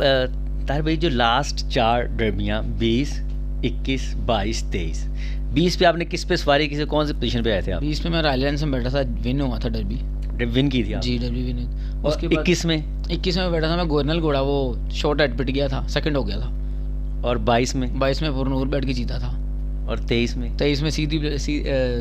ताहिर भाई, जो लास्ट 4 डर्बियाँ 20, 21, 22, 23, 20 पे आपने किस पे सवारी की, कौन सी पोजीशन पे आए थे आप? 20 में मैं रॉयल एनफील्ड में बैठा था, विन हुआ था डर्बी। विन की थी आप? जी डर्बी विन। उसके बाद 21 में? 21 में बैठा था मैं गोरनल घोड़ा, वो शॉर्ट हेड पिट गया था, सेकंड हो गया था। और 22 में? 22 में पुरनूर बैठ के जीता था। और 23 में? 23 में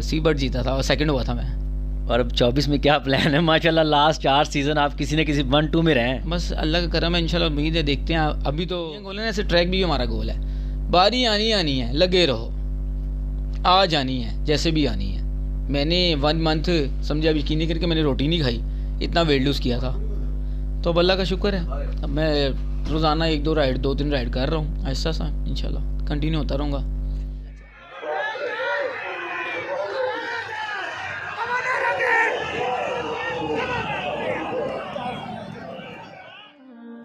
सी बर्ड जीता था और सेकंड हुआ था मैं। और अब 24 में क्या प्लान है? माशाल्लाह लास्ट 4 सीज़न आप किसी न किसी 1-2 में रहे हैं। बस अल्लाह का करम है, इंशाल्लाह उम्मीद है, देखते हैं। अभी तो गोल है ना, ऐसे ट्रैक भी हमारा गोल है, बारी आनी है, लगे रहो, आ जानी है जैसे भी आनी है। मैंने 1 मंथ समझे, अब यकीन नहीं करके मैंने रोटी नहीं खाई, इतना वेट लूज़ किया था। तो अब अल्लाह का शुक्र है, अब मैं रोज़ाना 2-3 राइड कर रहा हूँ, ऐसा सा इंशाल्लाह कंटिन्यू होता रहूँगा।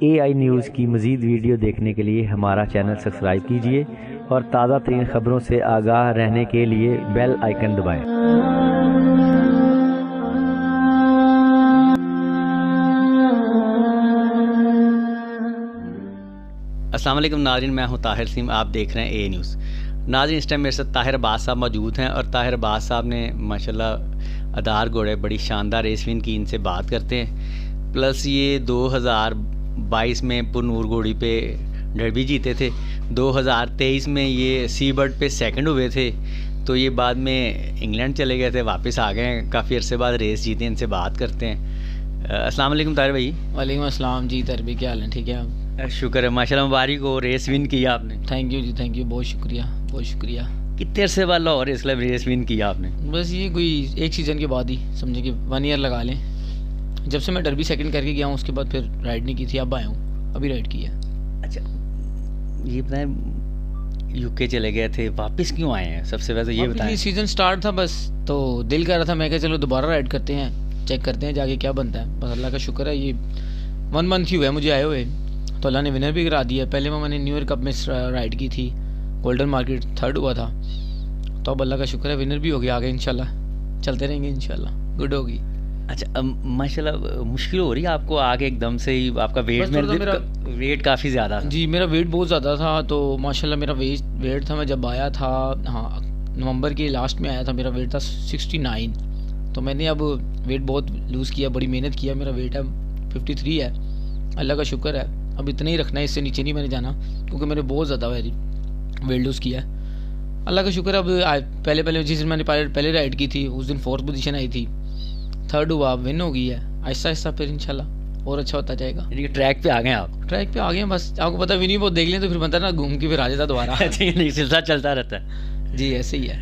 AI न्यूज़ की मज़ीद वीडियो देखने के लिए हमारा चैनल सब्सक्राइब कीजिए और ताज़ा तरीन ख़बरों से आगाह रहने के लिए बेल आइकन दबाएं। अस्सलाम वालेकुम नाज़रीन, मैं हूं ताहिर सीम, आप देख रहे हैं AI न्यूज़। नाज़रीन, इस टाइम मेरे साथ ताहिर अब्बास साहब मौजूद हैं और ताहिर अब्बास साहब ने माशाल्लाह आधार घोड़े बड़ी शानदार रेस विन की, इनसे बात करते हैं। प्लस ये 2022 में पुरनूर घोड़ी पे डर्बी जीते थे, 2023 में ये सी बर्ड पे सेकंड हुए थे, तो ये बाद में इंग्लैंड चले गए थे, वापस आ गए हैं, काफ़ी अरसे बाद रेस जीते। इनसे बात करते हैं। अस्सलाम वालेकुम ताहिर भाई। वालेकुम अस्सलाम जी ताहिर भाई, क्या हाल है? ठीक है आप? शुक्र है माशाल्लाह, मुबारक हो, रेस विन किया आपने। Thank you ji, thank you, बहुत शुक्रिया, बहुत शुक्रिया। कितने अरसे बाद Lahore race club race win किया आपने? बस ये कोई 1 सीज़न के बाद ही, समझे कि 1 ईयर लगा लें। जब से मैं डर्बी सेकंड करके गया हूँ उसके बाद फिर राइड नहीं की थी, अब आया हूँ, अभी राइड की है। अच्छा, ये बताएं, यूके चले गए थे, वापस क्यों आए हैं? सबसे पहले ये बताएं। सीज़न स्टार्ट था बस, तो दिल कर रहा था, मैं कहा चलो दोबारा राइड करते हैं, चेक करते हैं जाके क्या बनता है। बस अल्लाह का शुक्र है, ये 1 मंथ ही हुआ है मुझे आए हुए, तो अल्लाह ने विनर भी करा दिया। पहले मैंने न्यू ईयर कप में राइड की थी, गोल्डन मार्केट 3rd हुआ था, तो अब अल्लाह का शुक्र है विनर भी हो गया, आगे इंशाल्लाह चलते रहेंगे, इंशाल्लाह गुड होगी। अच्छा, माशाल्लाह मुश्किल हो रही है आपको आगे एकदम से ही? आपका वेट में वेट काफ़ी ज़्यादा था? जी मेरा वेट बहुत ज़्यादा था, तो माशाल्लाह मेरा वेट था, मैं जब आया था, हाँ नवंबर के लास्ट में आया था, मेरा वेट था 69। तो मैंने अब वेट बहुत लूज़ किया, बड़ी मेहनत किया, मेरा वेट है 53 है, अल्लाह का शुक्र है। अब इतना ही रखना है, इससे नीचे नहीं मैंने जाना, क्योंकि मैंने बहुत ज़्यादा वेट लूज़ किया है, अल्लाह का शुक्र। अब पहले जिस दिन मैंने पहले राइड की थी उस दिन 4th पोजीशन आई थी, 3rd हुआ, विन हो गई है, आहिस्ता आहिस्ता फिर इंशाल्लाह और अच्छा होता जाएगा। ट्रैक पे आ गए आप? ट्रैक पे आ गए, बस आपको पता विनी बहुत देख लें तो फिर बनता ना, घूम के फिर आ जाता दोबारा। सिलसिला चलता रहता है। जी ऐसे ही है।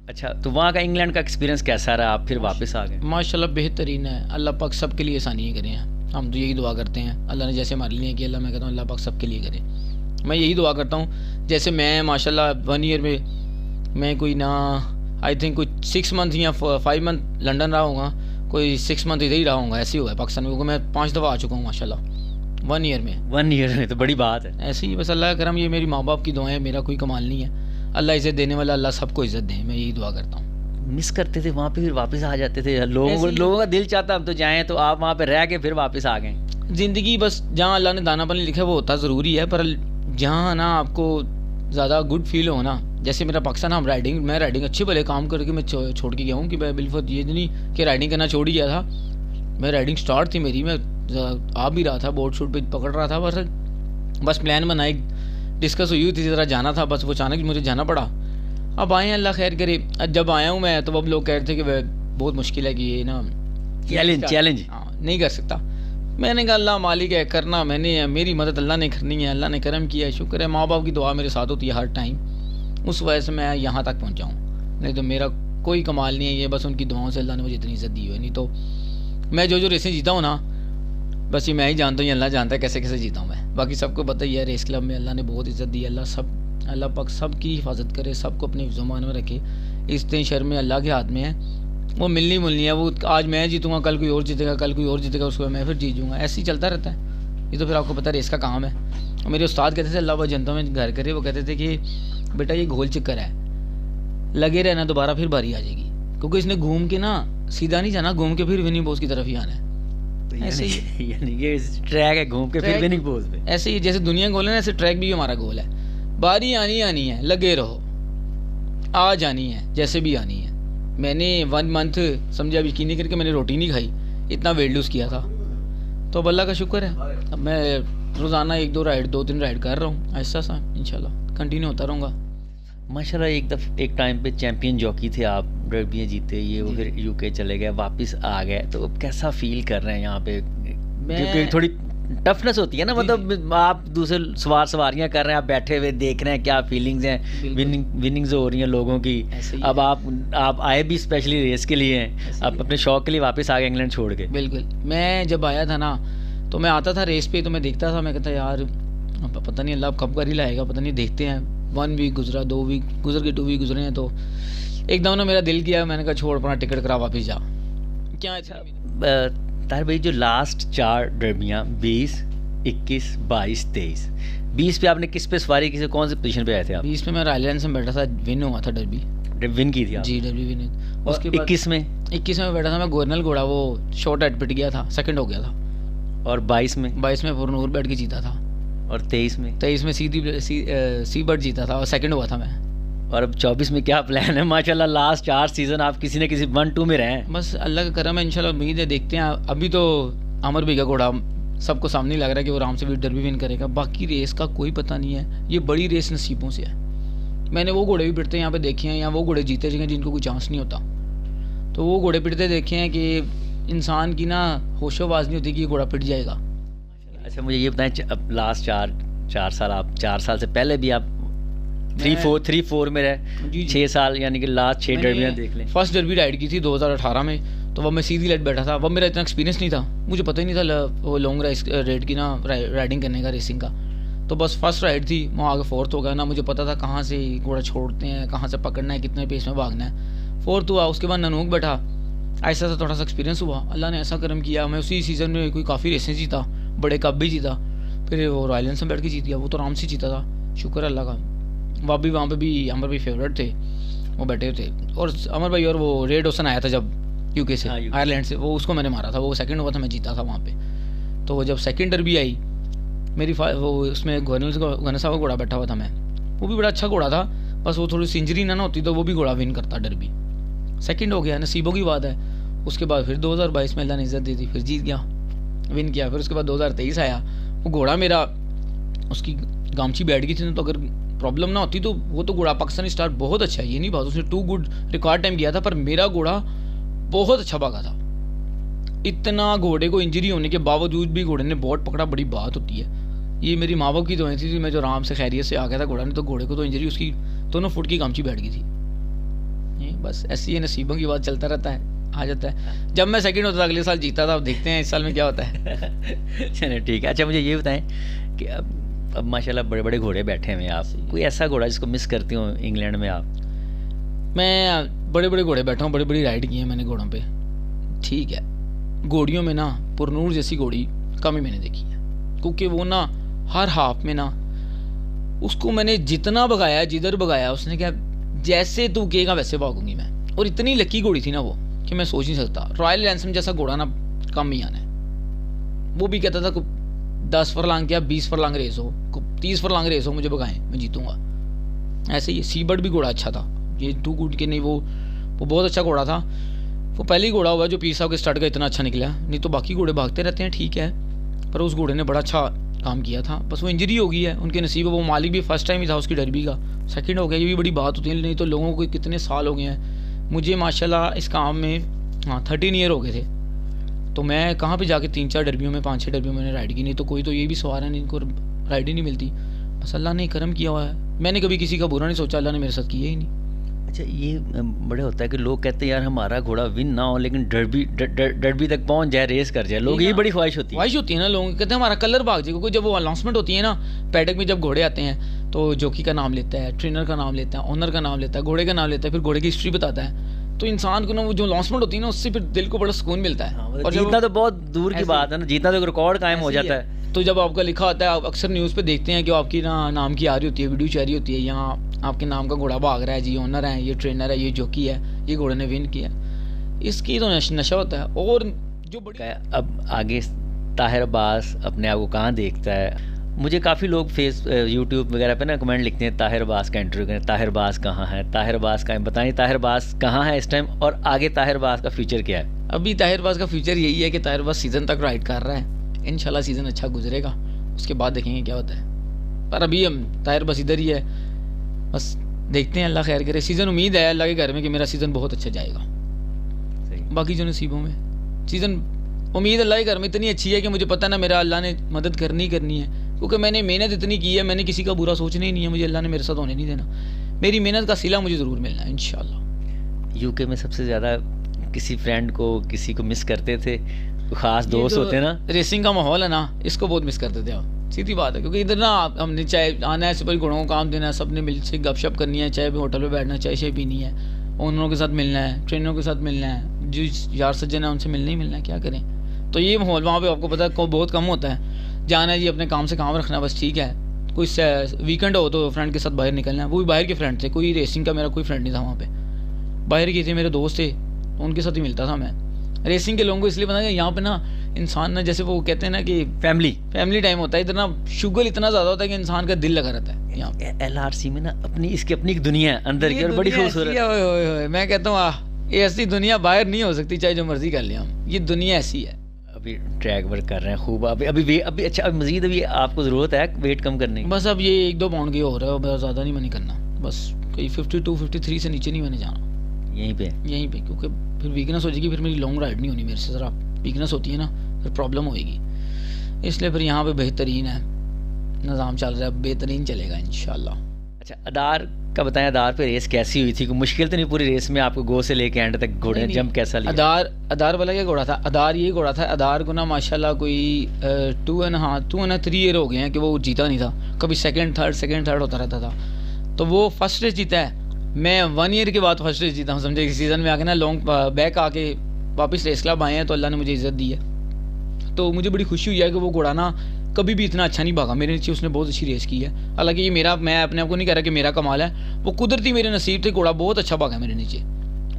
अच्छा, तो वहाँ का इंग्लैंड का एक्सपीरियंस कैसा रहा? आप फिर वापस आ गए? माशाल्लाह बेहतरीन है, अल्लाह पाक सबके लिए आसानियाँ करें, हम तो यही दुआ करते हैं, अल्लाह ने जैसे हमारे लिए किया, अल्लाह मैं कहता हूँ अल्लाह पाक सबके लिए करे। मैं यही दुआ करता हूँ, जैसे मैं माशाल्लाह 1 ईयर में मैं कोई ना आई थिंक कोई 6 मंथ या 5 मंथ लंदन रहा होगा, कोई 6 मंथ इधर ही रहा होगा, ऐसे ही हुआ है पाकिस्तान में, क्योंकि मैं 5 दफ़ा आ चुका हूँ माशाल्लाह 1 ईयर में। 1 ईयर में तो बड़ी बात है। ऐसे ही बस अल्लाह का करम, ये मेरी माँ बाप की दुआएं, मेरा कोई कमाल नहीं है, अल्लाह इज़्ज़त देने वाला, अल्लाह सबको इज़्ज़त दे, मैं यही दुआ करता हूँ। मिस करते थे वहाँ पे, फिर वापस आ जाते थे? लोगों का दिल चाहता हम तो जाएँ, तो आप वहाँ पे रह के फिर वापस आ गए? ज़िंदगी बस जहाँ अल्लाह ने दाना पानी लिखा है वो होता ज़रूरी है, पर जहाँ ना आपको ज़्यादा गुड फील हो ना, जैसे मेरा पाकिस्तान, मैं राइडिंग अच्छे भले काम करके मैं छोड़ के गया हूँ, कि मैं बिल्कुल ये नहीं कि राइडिंग करना छोड़ ही गया था, मैं राइडिंग स्टार्ट थी मेरी, मैं आ भी रहा था, बोट शूट पे पकड़ रहा था, बस प्लान बनाए, डिस्कस हुई थी, ज़रा जाना था, बस वो अचानक मुझे जाना पड़ा। अब आए हैं, अल्लाह खैर करे। जब आया हूँ मैं तो अब लोग कह रहे थे कि वह बहुत मुश्किल है, कि ये ना चैलेंज नहीं कर सकता। मैंने कहा अल्लाह मालिक है, करना मैंने है, मेरी मदद अल्लाह ने करनी है, अल्लाह ने करम किया है, शुक्र है, माँ बाप की दुआ मेरे साथ होती है हर टाइम, उस वजह से मैं यहाँ तक पहुँचा हूँ, नहीं तो मेरा कोई कमाल नहीं है, ये बस उनकी दुआओं से अल्लाह ने मुझे इतनी इज़्ज़त दी हुई है। नहीं तो मैं जो रेसें जीता हूँ ना, बस ये मैं ही जानता हूँ, अल्लाह जानता है कैसे कैसे जीता हूँ मैं, बाकी सबको पता ही है, रेस क्लब में अल्लाह ने बहुत इज़्ज़त दी है, अल्लाह पाक सबकी हिफाजत करे, सबको अपने ज़ुबान में रखे, इज़्ज़तें शर्म में अल्लाह के हाथ में है, वो मिलनी है, वो आज मैं जीतूँगा, कल कोई और जीतेगा, कल कोई और जीतेगा, उसको मैं फिर जीतूँगा, ऐसे ही चलता रहता है, ये तो फिर आपको पता है रेस का काम है। और मेरे उस्ताद कहते थे, अल्लाह बा जनता में घर करे, वो कहते थे कि बेटा ये घोल चक्कर है, लगे रहना, दोबारा फिर बारी आ जाएगी, क्योंकि इसने घूम के ना सीधा नहीं जाना, घूम के फिर विनिंग पोस्ट की तरफ ही आना है, ऐसे ही यानी ये ट्रैक है, घूम के फिर विनिंग पोज पे। ऐसे ही जैसे दुनिया गोल है ना, ऐसे ट्रैक भी हमारा गोल है। बारी आनी है, लगे रहो, आ जानी है जैसे भी आनी है। मैंने 1 मंथ समझे, अब यकीन नहीं करके मैंने रोटी नहीं खाई, इतना वेट लूज़ किया था। तो अब अल्लाह का शुक्र है, अब मैं रोज़ाना 2-3 राइड कर रहा हूँ, ऐसा सा इंशाल्लाह कंटिन्यू होता रहूँगा। माशाल्लाह एक टाइम पे चैंपियन जॉकी थे आप, डर्बियाँ जीते ये वो, फिर यूके चले गए, वापस आ गए, तो अब कैसा फील कर रहे हैं यहाँ पे? क्योंकि थोड़ी टफनेस होती है ना, मतलब आप दूसरे सवारियाँ कर रहे हैं, आप बैठे हुए देख रहे हैं, क्या फीलिंग्स हैं, विनिंग्स हो रही हैं लोगों की। अब आप आए भी स्पेशली रेस के लिए हैं, आप अपने शौक के लिए वापस आ गए इंग्लैंड छोड़ के। बिल्कुल, मैं जब आया था ना, तो मैं आता था रेस पे, तो मैं देखता था, मैं कहता यार पता नहीं अल्लाह कब कर ही लाएगा, पता नहीं, देखते हैं। 1 वीक गुजरा, 2 वीक गुजर के, 2 वीक गुजरे हैं, तो एकदम ना मेरा दिल किया, मैंने कहा छोड़, अपना टिकट करा, वापस जा। क्या ताहिर भाई, जो लास्ट 4 डर्बियाँ 20, 21, 22, 23, 20 पे आपने किस पे सवारी की, कौन सी पोजीशन पे आए थे आप? 20 में मैं रॉयल एनफील्ड में बैठा था, विन हुआ था डर्बी, विन की थी आप? जी, डर्बी विन। उसके बाद 21 में बैठा था मैं, गोरनल घोड़ा, वो शॉर्ट हेड पिट गया था, सेकंड हो गया था। और 22 में पुरनूर बैठ के जीता था। और 23 में सी बर्ड जीता था और सेकंड हुआ था मैं। और अब 24 में क्या प्लान है? माशाल्लाह लास्ट 4 सीज़न आप किसी न किसी 1-2 में रहे हैं। बस अल्लाह का करम है, इंशाल्लाह उम्मीद है, देखते हैं। अभी तो अमर भाई का घोड़ा सबको सामने लग रहा है कि वो आराम से भी डर्बी विन करेगा, बाकी रेस का कोई पता नहीं है। ये बड़ी रेस नसीबों से है। मैंने वो घोड़े भी पिटते यहाँ पे देखे हैं, या वो घोड़े जीते हैं जिनको कोई चांस नहीं होता, तो वो घोड़े पिटते देखे हैं कि इंसान की ना होशोबाज नहीं होती कि ये घोड़ा पिट जाएगा। अच्छा, मुझे ये बताएं, अब लास्ट 4 साल, आप 4 साल से पहले भी आप 3-4 में रहे, 6 साल, यानी कि लास्ट 6 डर्बियाँ देख लें। फर्स्ट डर्बी राइड की थी 2018 में, तो वह मैं सीधी लेट बैठा था। वह मेरा इतना एक्सपीरियंस नहीं था, मुझे पता ही नहीं था वो लॉन्ग राइड की ना, राइडिंग करने का, रेसिंग का। तो बस फर्स्ट राइड थी, वहाँ आगे 4th हो गया ना, मुझे पता था कहाँ से घोड़ा छोड़ते हैं, कहाँ से पकड़ना है, कितने पेस में भागना है। 4th हुआ, उसके बाद ननूक बैठा, ऐसा सा थोड़ा सा एक्सपीरियंस हुआ। अल्लाह ने ऐसा करम किया, मैं उसी सीज़न में कोई काफ़ी रेसें जीता, बड़े कप भी जीता, फिर वो रॉयल एनफील्ड में बैठ के जीत गया, वो तो आराम से जीता था, शुक्र अल्लाह का। वहाँ पे भी अमर भाई फेवरेट थे, वो बैठे थे, और अमर भाई और वो रेड ओसन आया था जब यूके से, आयरलैंड से, वो उसको मैंने मारा था, वो सेकंड हुआ था, मैं जीता था वहाँ पे। तो वो जब सेकंड डर्बी आई मेरी, वो उसमें घनसा का घोड़ा बैठा हुआ था मैं, वो भी बड़ा अच्छा घोड़ा था, बस वो थोड़ी सी इंजरी ना होती तो वो भी घोड़ा विन करता डर्बी। सेकंड हो गया, नसीबों की बात है। उसके बाद फिर 2022 में अल्लाह ने इज्जत दी थी, फिर जीत गया, विन किया। फिर उसके बाद 2023 आया, वो घोड़ा मेरा, उसकी गामची बैठ गई थी ना, तो अगर प्रॉब्लम ना होती तो वो तो घोड़ा पाकिस्तानी स्टार बहुत अच्छा है, ये नहीं बात, उसने 2 गुड रिकॉर्ड टाइम किया था, पर मेरा घोड़ा बहुत अच्छा भागा था। इतना घोड़े को इंजरी होने के बावजूद भी घोड़े ने बहुत पकड़ा, बड़ी बात होती है। ये मेरी माँ बाप की दुआएं थी, मैं जो आराम से खैरियत से आ गया था, घोड़ा ने तो घोड़े को तो इंजरी, उसकी दोनों फुट की गामची बैठ गई थी। बस ऐसी है, नसीबों की बात, चलता रहता है, आ जाता है। जब मैं सेकंड होता था अगले साल जीता था, अब देखते हैं इस साल में क्या होता है। चलिए ठीक है। अच्छा, मुझे ये बताएं कि अब माशाल्लाह बड़े बड़े घोड़े बैठे हुए हैं आप, कोई ऐसा घोड़ा जिसको मिस करती हूँ इंग्लैंड में आप? मैं बड़े बड़े घोड़े बैठा हूँ, बड़ी बड़ी राइड की है मैंने घोड़ों पे, ठीक है। घोड़ियों में ना पुरनूर जैसी घोड़ी कम ही मैंने देखी है, क्योंकि वो ना हर हाफ में ना उसको मैंने जितना भगाया, जिधर भगाया उसने क्या, जैसे तू कहेगा वैसे भागूंगी मैं। और इतनी लकी घोड़ी थी ना वो कि मैं सोच नहीं सकता। रॉयल एनफील्ड जैसा घोड़ा ना कम ही आना है। वो भी कहता था 10 फरलांग क्या 20 फरलांग रेस हो, 30 फरलांग रेस हो, मुझे भगाएं, मैं जीतूंगा। ऐसे ही सी बर्ड भी घोड़ा अच्छा था, ये 2 गुड के नहीं, वो बहुत अच्छा घोड़ा था। वो पहली घोड़ा हुआ जो पीर साहब के स्टार्ट का इतना अच्छा निकला, नहीं तो बाकी घोड़े भागते रहते हैं, ठीक है, पर उस घोड़े ने बड़ा अच्छा काम किया था। बस वो इंजरी हो गई है, उनके नसीब। वो मालिक भी फर्स्ट टाइम ही था उसकी डर्बी का, सेकंड हो गया, ये भी बड़ी बात होती है। नहीं तो लोगों को कितने साल हो गए हैं, मुझे माशाल्लाह इस काम में 13 ईयर हो गए थे, तो मैं कहाँ पे जाके 3-4 डर्बियों में 5-6 डर्बियों में राइड की, नहीं तो कोई तो ये भी सवार है इनको राइड ही नहीं मिलती। बस अल्लाह ने करम किया हुआ है, मैंने कभी किसी का बुरा नहीं सोचा, अल्लाह ने मेरे साथ किया ही नहीं। अच्छा, ये बड़े होता है कि लोग कहते हैं यार हमारा घोड़ा विन ना हो लेकिन डर्बी तक पहुंच जाए, रेस कर जाए, लोग ये बड़ी ख्वाहिश होती है ना लोगों की, कहते हैं हमारा कलर भाग जाए। क्योंकि जब वो अनाउंसमेंट होती है ना पैडक में, जब घोड़े आते हैं तो जॉकी का नाम लेता है, ट्रेनर का नाम लेता है, ओनर का नाम लेता है, घोड़े का नाम लेता है, फिर घोड़े की हिस्ट्री बताता है, तो इंसान को ना वो जो अनाउंसमेंट होती है ना उससे फिर दिल को बड़ा सुकून मिलता है। और जीतना तो बहुत दूर की बात है ना, जीतना तो रिकॉर्ड कायम हो जाता है। तो जब आपका लिखा होता है, आप अक्सर न्यूज़ पे देखते हैं कि आपकी ना नाम की आ रही होती है, वीडियो जा रही होती है, यहाँ आपके नाम का घोड़ा भाग रहा है जी, ओनर है, ये ट्रेनर है, ये जॉकी है, ये घोड़े ने विन किया, इसकी तो नशा होता है। और जो बड़ी अब आगे ताहिर अब्बास अपने आप को कहाँ देखता है? मुझे काफ़ी लोग यूट्यूब वगैरह पे ना कमेंट लिखते हैं ताहिर अब्बास का इंटरव्यू करें, ताहिर अब्बास कहाँ है, ताहिर अब्बास का बताएं ताहिर अब्बास कहाँ है इस टाइम, और आगे ताहिर अब्बास का फ्यूचर क्या है? अभी ताहिर अब्बास का फ्यूचर यही है कि ताहिर अब्बास सीज़न तक राइड कर रहा है, इंशाल्लाह सीज़न अच्छा गुजरेगा, उसके बाद देखेंगे क्या होता है। पर अभी हम ताहिर अब्बास इधर ही है, बस देखते हैं, अल्लाह खैर करे। सीज़न उम्मीद है अल्लाह के घर में कि मेरा सीज़न बहुत अच्छा जाएगा, बाकी जो नसीबों में। सीज़न उम्मीद अल्लाह के घर में इतनी अच्छी है कि मुझे पता ना मेरा अल्लाह ने मदद करनी है, क्योंकि मैंने मेहनत इतनी की है, मैंने किसी का बुरा सोचना ही नहीं है, मुझे अल्लाह ने मेरे साथ होने नहीं देना, मेरी मेहनत का सिला मुझे ज़रूर मिलना है इंशाल्लाह। यूके में सबसे ज़्यादा किसी फ्रेंड को किसी को मिस करते थे? ख़ास दोस्त होते हैं ना, रेसिंग का माहौल है ना, इसको बहुत मिस करते थे आप, सीधी बात है। क्योंकि इधर ना हमने चाहे आना है, सुपर घोड़ों को काम देना है, सबने मिल से गपशप करनी है, चाहे भी होटल पे बैठना है, चाय शाय पीनी है, ओनरों के साथ मिलना है, ट्रेनरों के साथ मिलना है, जो यार सज्जन है उनसे मिलना ही मिलना है, क्या करें। तो ये माहौल वहाँ पे आपको पता है बहुत कम होता है। जाना है जी, अपने काम से काम रखना बस, ठीक है। कोई वीकेंड हो तो फ्रेंड के साथ बाहर निकलना है, वो भी बाहर के फ्रेंड थे, कोई रेसिंग का मेरा कोई फ्रेंड नहीं था वहाँ पे, बाहर के थे मेरे दोस्त थे, तो उनके साथ ही मिलता था मैं। रेसिंग के लोगों को इसलिए पता है यहाँ पे ना इंसान ना, जैसे वो कहते हैं ना कि फैमिली टाइम होता है, इधर ना शुगर इतना ज़्यादा होता है कि इंसान का दिल लगा रहता है। यहाँ LRC में ना इसकी अपनी एक दुनिया है अंदर की, और बड़ी खूबसूरत है। मैं कहता हूँ ये ऐसी दुनिया बाहर नहीं हो सकती, चाहे जो मर्जी कर ले हम, ये दुनिया ऐसी है। अभी ट्रैक वर्क कर रहे हैं खूब, अभी अच्छा, मजीद अभी आपको ज़रूरत है वेट कम करने की? बस अब ये 1-2 पाउंड की हो रहा है, बहुत ज़्यादा नहीं मैंने करना, बस कहीं 52-53 से नीचे नहीं मैंने जाना, यहीं पे, क्योंकि फिर वीकनेस हो जाएगी, फिर मेरी लॉन्ग राइड नहीं होनी मेरे से, ज़रा वीकनेस होती है ना, फिर प्रॉब्लम होएगी, इसलिए फिर यहाँ पे बेहतरीन है, निज़ाम चल रहा है, बेहतरीन चलेगा इंशाल्लाह। अच्छा, अदार का बताएं, अदार पे रेस कैसी हुई थी? कोई मुश्किल तो नहीं पूरी रेस में आपको गो से लेके एंड तक घोड़े जंप कैसा लिया? अदार वाला क्या घोड़ा था? अदार ये घोड़ा था, अदार को ना माशाल्लाह कोई 2.5-3 ईयर हो गए हैं कि वो जीता नहीं था, कभी सेकंड थर्ड होता रहता था, तो वो फर्स्ट रेस जीता है। मैं 1 ईयर के बाद फर्स्ट रेस जीता हूँ, समझे, इस सीज़न में आके ना लॉन्ग बैक आके वापस रेस क्लब आए हैं, तो अल्लाह ने मुझे इज़्ज़त दी है, तो मुझे बड़ी खुशी हुई है कि वो घोड़ा ना कभी भी इतना अच्छा नहीं भागा मेरे नीचे, उसने बहुत अच्छी रेस की है। हालांकि ये मैं अपने आप को नहीं कह रहा कि मेरा कमाल है, वो कुदरती मेरे नसीब थे, घोड़ा बहुत अच्छा भागा मेरे नीचे,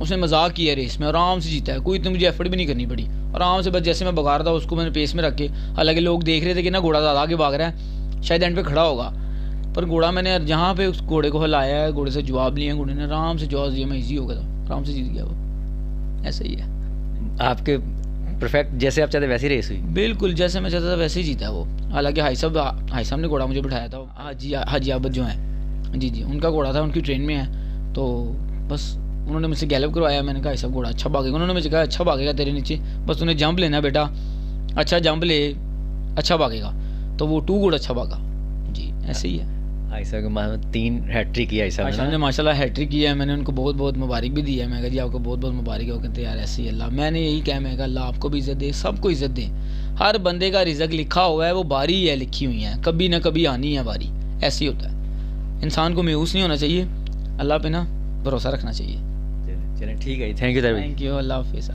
उसने मजाक किया रेस में, आराम से जीता है, कोई इतनी मुझे एफर्ट भी नहीं करनी पड़ी, आराम से बस जैसे मैं भगा रहा था उसको मैंने पेस में रख के, हालांकि लोग देख रहे थे कि ना घोड़ा ज़्यादा आगे भाग रहा है, शायद एंड पे खड़ा होगा, पर घोड़ा मैंने जहाँ पे उस घोड़े को हिलाया है, घोड़े से जवाब लिया, घोड़े ने आराम से जवाब दिया, मैं ईजी हो गया था, आराम से जीत गया वो। ऐसा ही है, आपके परफेक्ट जैसे आप चाहते वैसी रेस हुई? बिल्कुल जैसे मैं चाहता था वैसे ही जीता वो। हालांकि हाई साहब ने घोड़ा मुझे बिठाया था, हाजी आबद जो हैं, जी उनका घोड़ा था, उनकी ट्रेन में है, तो बस उन्होंने मुझसे गैलप करवाया, मैंने कहा सब घोड़ा अच्छा भागेगा, उन्होंने मुझे कहा अच्छा भागेगा तेरे नीचे, बस तूने जंप लेना बेटा, अच्छा जंप ले, अच्छा भागेगा, तो वो 2 गुड अच्छा भागा जी, ऐसे ही है। भाई साहब के 3 हैट्रिक किया साहब ने माशाल्लाह हैट्रिक किया है, मैंने उनको बहुत बहुत मुबारक भी दी है, मैं कहा जी आपको बहुत बहुत मुबारक है, वो कहते यार ऐसे ही अल्लाह, मैंने यही कहा, मैं कहा अल्लाह आपको भी इज़्ज़त दे, सबको इज़्ज़त दे, हर बंदे का रिज़्क लिखा हुआ है, वो बारी है लिखी हुई है, कभी ना कभी आनी है बारी, ऐसे ही होता है, इंसान को मायूस नहीं होना चाहिए, अल्लाह पे ना भरोसा रखना चाहिए। चलें ठीक है, थैंक यू, अल्लाह हाफिज़।